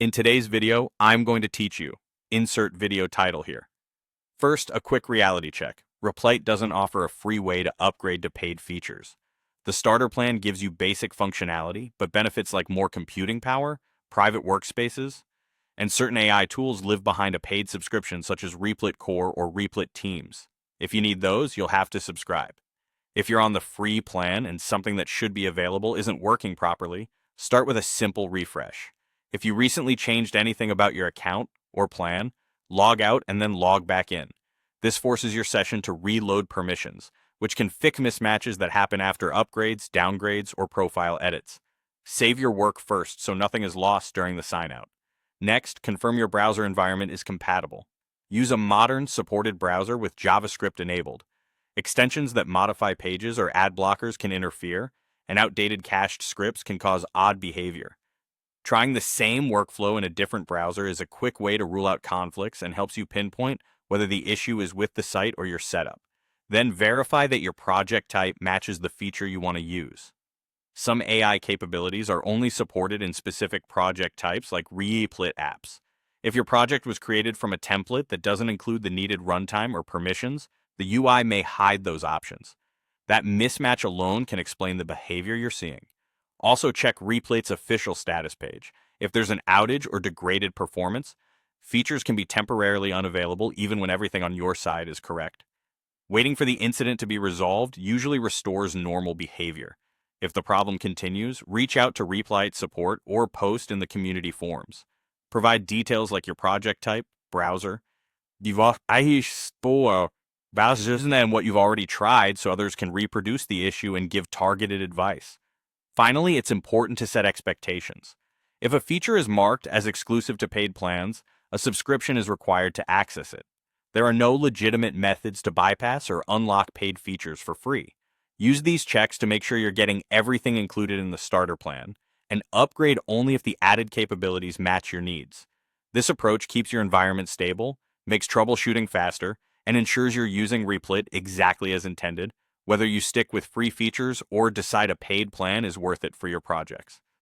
In today's video, I'm going to teach you. Insert video title here. First, a quick reality check. Replit doesn't offer a free way to upgrade to paid features. The starter plan gives you basic functionality, but benefits like more computing power, private workspaces, and certain AI tools live behind a paid subscription such as Replit Core or Replit Teams. If you need those, you'll have to subscribe. If you're on the free plan and something that should be available isn't working properly, start with a simple refresh. If you recently changed anything about your account or plan, log out and then log back in. This forces your session to reload permissions, which can fix mismatches that happen after upgrades, downgrades, or profile edits. Save your work first so nothing is lost during the sign-out. Next, confirm your browser environment is compatible. Use a modern, supported browser with JavaScript enabled. Extensions that modify pages or ad blockers can interfere, and outdated cached scripts can cause odd behavior. Trying the same workflow in a different browser is a quick way to rule out conflicts and helps you pinpoint whether the issue is with the site or your setup. Then verify that your project type matches the feature you want to use. Some AI capabilities are only supported in specific project types like Replit apps. If your project was created from a template that doesn't include the needed runtime or permissions, the UI may hide those options. That mismatch alone can explain the behavior you're seeing. Also check Replit's official status page. If there's an outage or degraded performance, features can be temporarily unavailable even when everything on your side is correct. Waiting for the incident to be resolved usually restores normal behavior. If the problem continues, reach out to Replit support or post in the community forums. Provide details like your project type, browser, and what you've already tried so others can reproduce the issue and give targeted advice. Finally, it's important to set expectations. If a feature is marked as exclusive to paid plans, a subscription is required to access it. There are no legitimate methods to bypass or unlock paid features for free. Use these checks to make sure you're getting everything included in the starter plan, and upgrade only if the added capabilities match your needs. This approach keeps your environment stable, makes troubleshooting faster, and ensures you're using Replit exactly as intended, whether you stick with free features or decide a paid plan is worth it for your projects.